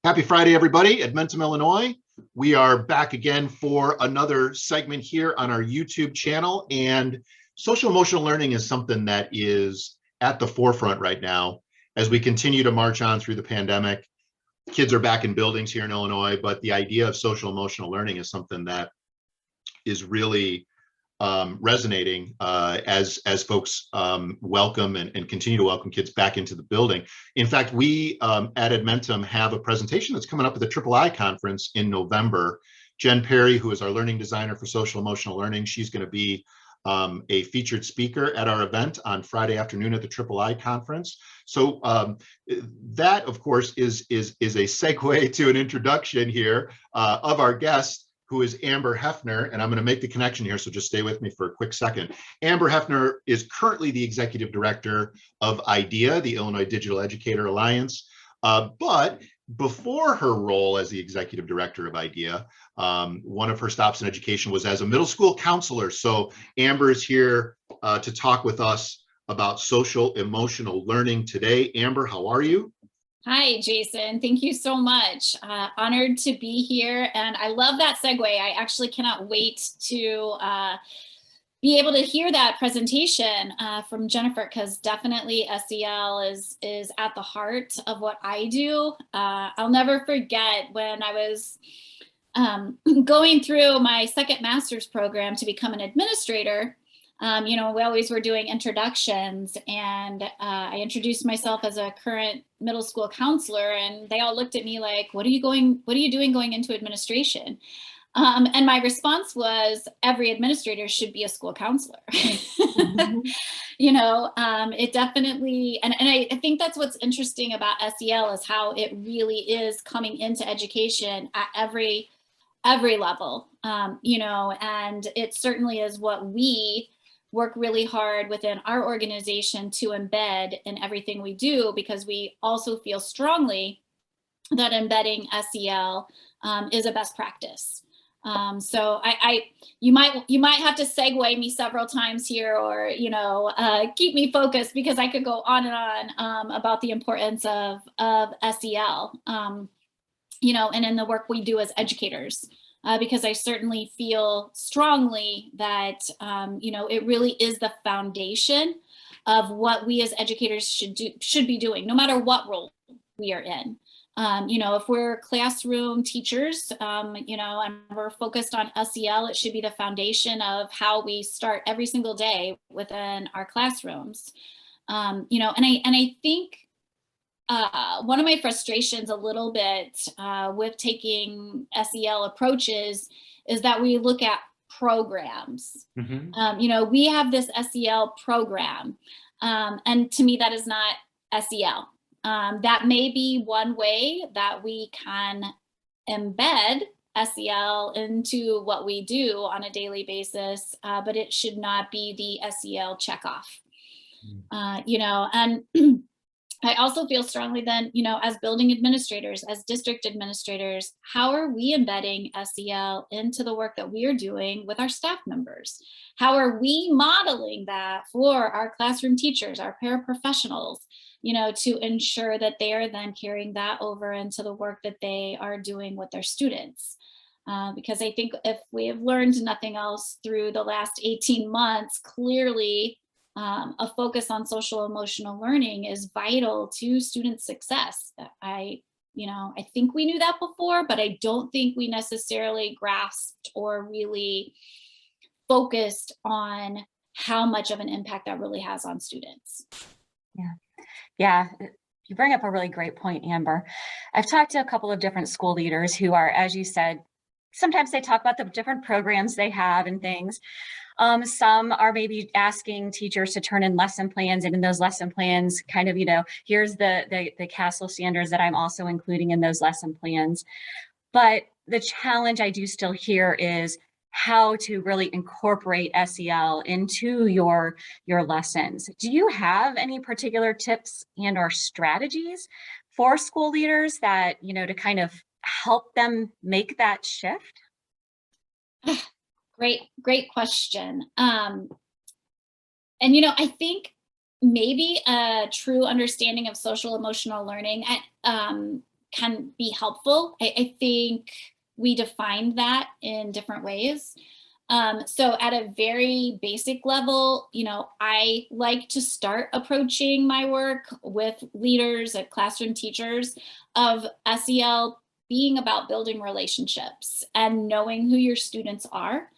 Happy Friday, everybody. Edmentum, Illinois. We are back again for another segment here on our YouTube channel. And social emotional learning is something that is at the forefront right now as we continue to march on through the pandemic. Kids are back in buildings here in Illinois, but the idea of social emotional learning is something that is really resonating as folks welcome and continue to welcome kids back into the building. In fact, we at Edmentum have a presentation that's coming up at the III conference in November. Jen Perry, who is our learning designer for social emotional learning, she's going to be a featured speaker at our event on Friday afternoon at the III conference. So that, of course, is a segue to an introduction here of our guest, who is Amber Heffner, and I'm going to make the connection here, so just stay with me for a quick second. Amber Heffner is currently the executive director of IDEA, the Illinois Digital Educator Alliance, but before her role as the executive director of IDEA, one of her stops in education was as a middle school counselor. So Amber is here to talk with us about social emotional learning today. Amber, how are you? Hi, Jason. Thank you so much. Honored to be here. And I love that segue. I actually cannot wait to be able to hear that presentation from Jennifer, because definitely SEL is at the heart of what I do. I'll never forget when I was going through my second master's program to become an administrator. We always were doing introductions, and I introduced myself as a current middle school counselor, and they all looked at me like, what are you doing going into administration? And my response was, every administrator should be a school counselor. Mm-hmm. It definitely, and I think that's what's interesting about SEL is how it really is coming into education at every level, and it certainly is what we work really hard within our organization to embed in everything we do, because we also feel strongly that embedding SEL is a best practice. So you might have to segue me several times here, or keep me focused, because I could go on and on about the importance of SEL, and in the work we do as educators. Because I certainly feel strongly that, it really is the foundation of what we as educators should be doing, no matter what role we are in. If we're classroom teachers, and we're focused on SEL, it should be the foundation of how we start every single day within our classrooms. And I think one of my frustrations a little bit with taking SEL approaches is that we look at programs. Mm-hmm. We have this SEL program, and to me, that is not SEL. That may be one way that we can embed SEL into what we do on a daily basis, but it should not be the SEL checkoff. And I also feel strongly then, as building administrators, as district administrators, how are we embedding SEL into the work that we are doing with our staff members? How are we modeling that for our classroom teachers, our paraprofessionals, to ensure that they are then carrying that over into the work that they are doing with their students? Because I think if we have learned nothing else through the last 18 months, clearly, a focus on social emotional learning is vital to student success. I think we knew that before, but I don't think we necessarily grasped or really focused on how much of an impact that really has on students. Yeah. You bring up a really great point, Amber. I've talked to a couple of different school leaders who are, as you said, sometimes they talk about the different programs they have and things. Some are maybe asking teachers to turn in lesson plans, and in those lesson plans, kind of, here's the CASEL standards that I'm also including in those lesson plans. But the challenge I do still hear is how to really incorporate SEL into your lessons. Do you have any particular tips and or strategies for school leaders that, to kind of help them make that shift? Great question. And, I think maybe a true understanding of social emotional learning can be helpful. I think we defined that in different ways. So at a very basic level, you know, I like to start approaching my work with leaders and classroom teachers of SEL being about building relationships and knowing who your students are.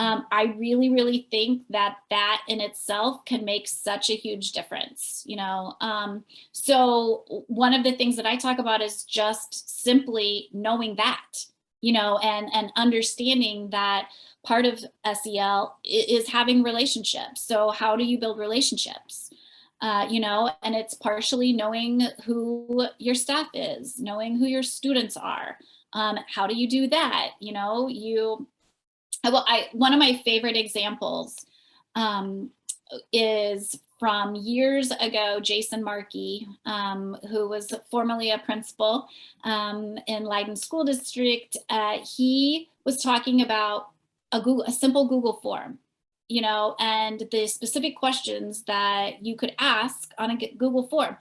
I really, really think that that in itself can make such a huge difference, you know. So one of the things that I talk about is just simply knowing that, you know, and understanding that part of SEL is having relationships. So how do you build relationships? You know, and it's partially knowing who your staff is, knowing who your students are. How do you do that? You know, one of my favorite examples is from years ago, Jason Markey, who was formerly a principal in Leiden School District. He was talking about a simple Google form, you know, and the specific questions that you could ask on a Google form.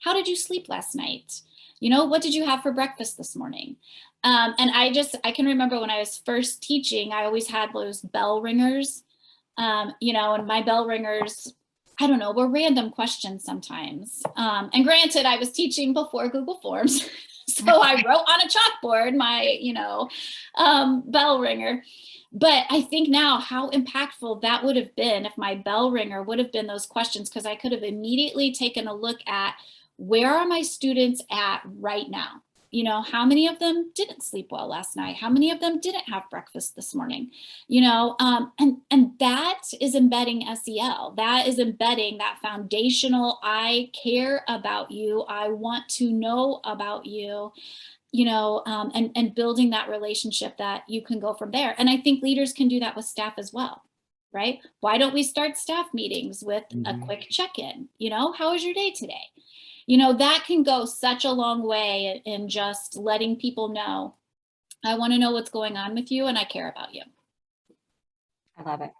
How did you sleep last night? You know, what did you have for breakfast this morning? And I can remember when I was first teaching, I always had those bell ringers, you know, and my bell ringers, I don't know, were random questions sometimes. And granted, I was teaching before Google Forms. So I wrote on a chalkboard my, you know, bell ringer. But I think now how impactful that would have been if my bell ringer would have been those questions, because I could have immediately taken a look at where are my students at right now? You know, how many of them didn't sleep well last night? How many of them didn't have breakfast this morning? You know, and that is embedding SEL. That is embedding that foundational, I care about you. I want to know about you, you know, and building that relationship that you can go from there. And I think leaders can do that with staff as well, right? Why don't we start staff meetings with a quick check-in? You know, how was your day today? You know, that can go such a long way in just letting people know, I want to know what's going on with you and I care about you. I love it.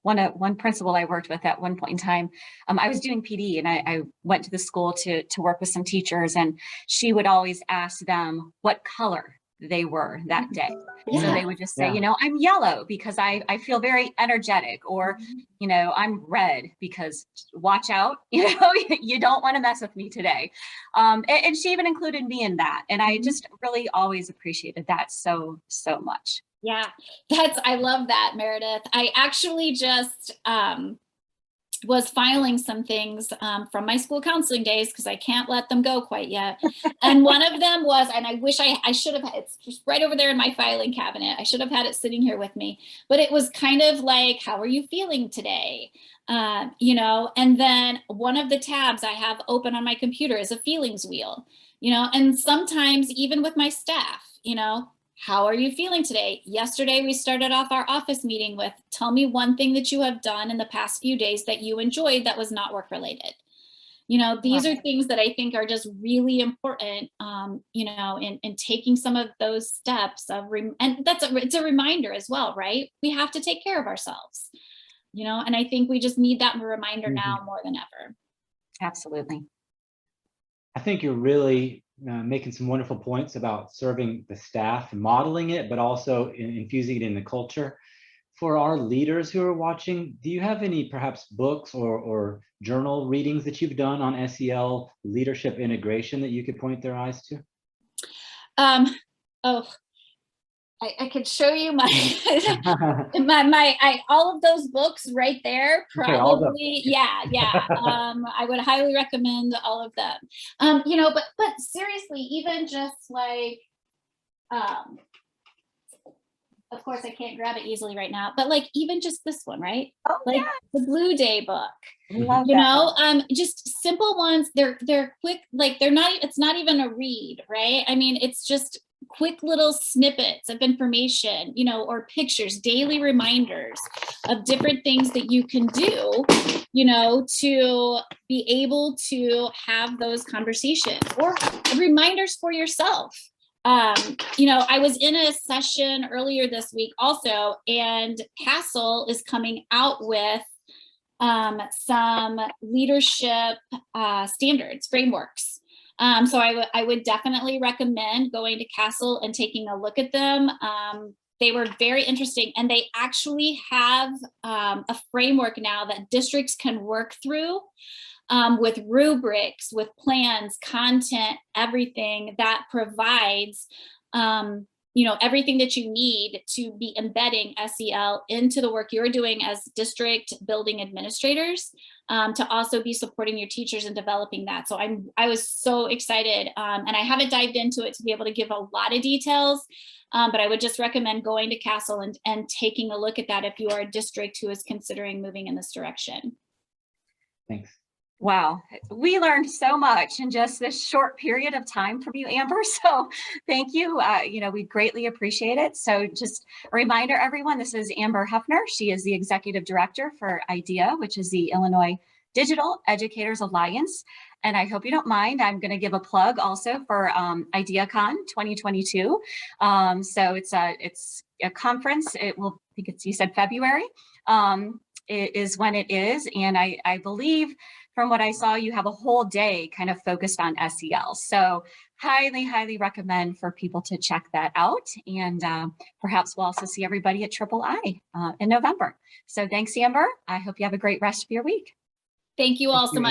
One principal I worked with at one point in time, I was doing PD and I went to the school to work with some teachers, and she would always ask them what color they were that day. Yeah. So they would just say, you know, I'm yellow because I feel very energetic, or, you know, I'm red because watch out, you know, you don't want to mess with me today. And she even included me in that. And I just really always appreciated that so much. Yeah, I love that, Meredith. I actually just was filing some things from my school counseling days because I can't let them go quite yet. And one of them was, and I wish I should have, it's just right over there in my filing cabinet. I should have had it sitting here with me, but it was kind of like, how are you feeling today? You know, and then one of the tabs I have open on my computer is a feelings wheel, you know, and sometimes even with my staff, you know, how are you feeling today? Yesterday, we started off our office meeting with, tell me one thing that you have done in the past few days that you enjoyed that was not work related. You know, these are things that I think are just really important, you know, in taking some of those steps of, and it's a reminder as well, right? We have to take care of ourselves, you know, and I think we just need that reminder now more than ever. Absolutely. I think you're really making some wonderful points about serving the staff and modeling it, but also infusing it in the culture. For our leaders who are watching, do you have any perhaps books or journal readings that you've done on SEL leadership integration that you could point their eyes to? Oh, I could show you my all of those books right there. Probably, yeah. I would highly recommend all of them. You know, but seriously, even just like, of course I can't grab it easily right now, but like even just this one, right? Oh, like yes. the Blue Day book. Love you that know, one. just simple ones. They're quick, like it's not even a read, right? I mean, it's just quick little snippets of information, you know, or pictures, daily reminders of different things that you can do, you know, to be able to have those conversations, or reminders for yourself. You know, I was in a session earlier this week also, and Castle is coming out with some leadership standards, frameworks. So I would definitely recommend going to Castle and taking a look at them. They were very interesting, and they actually have a framework now that districts can work through with rubrics, with plans, content, everything that provides everything that you need to be embedding SEL into the work you're doing as district building administrators, to also be supporting your teachers in developing that. So I was so excited, and I haven't dived into it to be able to give a lot of details, but I would just recommend going to Castle and taking a look at that if you are a district who is considering moving in this direction. Thanks. Wow, we learned so much in just this short period of time from you, Amber. So thank you. We greatly appreciate it. So just a reminder, everyone, this is Amber Heffner. She is the Executive Director for IDEA, which is the Illinois Digital Educators Alliance. And I hope you don't mind, I'm going to give a plug also for IdeaCon 2022. So it's a conference. It will, I think it's, you said February, it is when it is. And I believe from what I saw, you have a whole day kind of focused on SEL. So highly, highly recommend for people to check that out. And perhaps we'll also see everybody at Triple I in November. So thanks, Amber. I hope you have a great rest of your week. Thank you all so much.